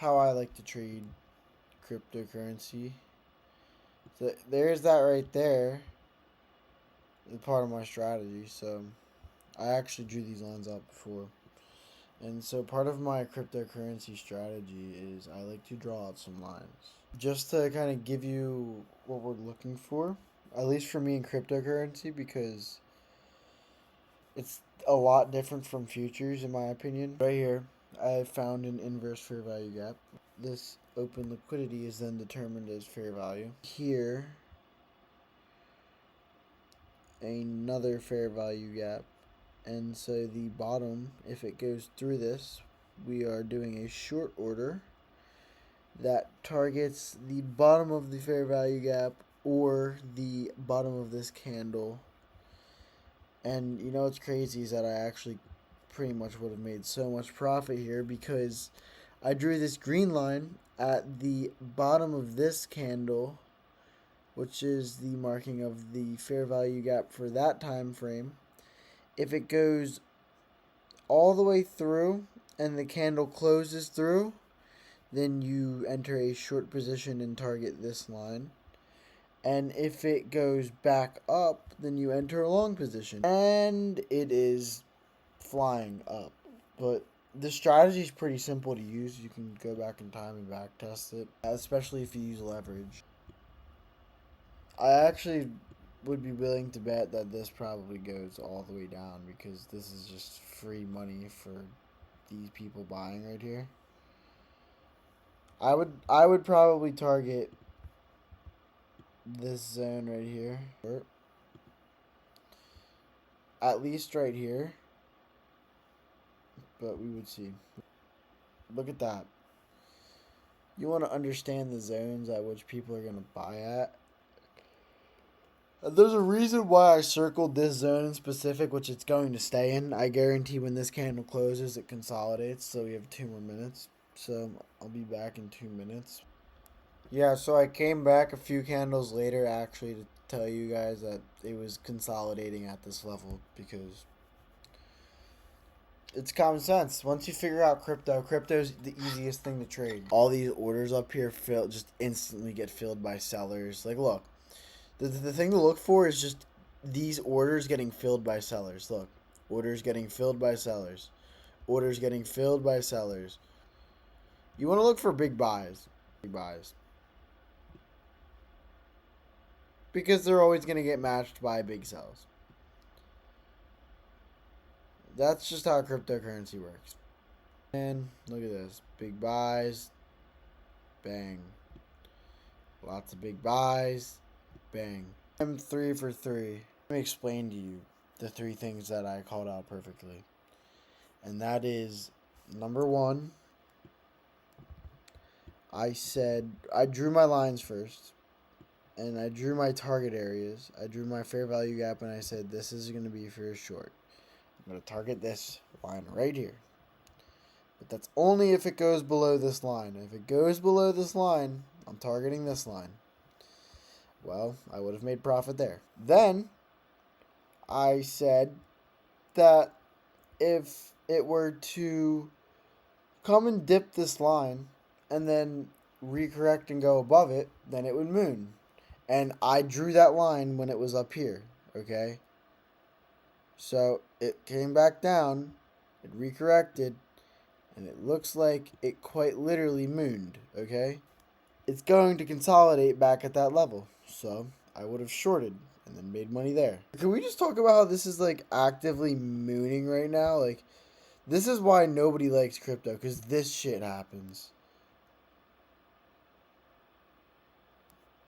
how I like to trade cryptocurrency. So there's that right there. The part of my strategy. So I actually drew these lines out before. And so part of my cryptocurrency strategy is I like to draw out some lines. Just to kind of give you what we're looking for. At least for me in cryptocurrency, because it's a lot different from futures in my opinion. Right here, I found an inverse fair value gap. This open liquidity is then determined as fair value. Here, another fair value gap. And so the bottom, if it goes through this, we are doing a short order that targets the bottom of the fair value gap or the bottom of this candle. And you know what's crazy is that I actually pretty much would have made so much profit here because I drew this green line at the bottom of this candle, which is the marking of the fair value gap for that time frame. If it goes all the way through and the candle closes through, then you enter a short position and target this line. And if it goes back up, then you enter a long position. And it is flying up. But the strategy is pretty simple to use. You can go back in time and back test it, especially if you use leverage. I actually would be willing to bet that this probably goes all the way down because this is just free money for these people buying right here. I would probably target this zone right here, at least right here, but we would see. Look at that. You want to understand the zones at which people are going to buy at. There's a reason why I circled this zone in specific, which it's going to stay in. I guarantee when this candle closes, it consolidates, so we have 2 more minutes. So I'll be back in 2 minutes. Yeah, so I came back a few candles later actually to tell you guys that it was consolidating at this level because it's common sense. Once you figure out crypto's the easiest thing to trade. All these orders up here just instantly get filled by sellers. Like, look, the thing to look for is just these orders getting filled by sellers. Look, orders getting filled by sellers. Orders getting filled by sellers. You want to look for big buys. Big buys. Because they're always going to get matched by big sells. That's just how cryptocurrency works. And look at this. Big buys. Bang. Lots of big buys. Bang. I'm 3 for 3. Let me explain to you the 3 things that I called out perfectly. And that is, number 1, I said, I drew my lines first. And I drew my target areas. I drew my fair value gap and I said this is going to be for a short. I'm going to target this line right here. But that's only if it goes below this line. If it goes below this line, I'm targeting this line. Well, I would have made profit there. Then I said that if it were to come and dip this line and then recorrect and go above it, then it would moon. And I drew that line when it was up here, okay? So it came back down, it recorrected, and it looks like it quite literally mooned, okay? It's going to consolidate back at that level. So I would have shorted and then made money there. Can we just talk about how this is like actively mooning right now? Like, this is why nobody likes crypto, because this shit happens.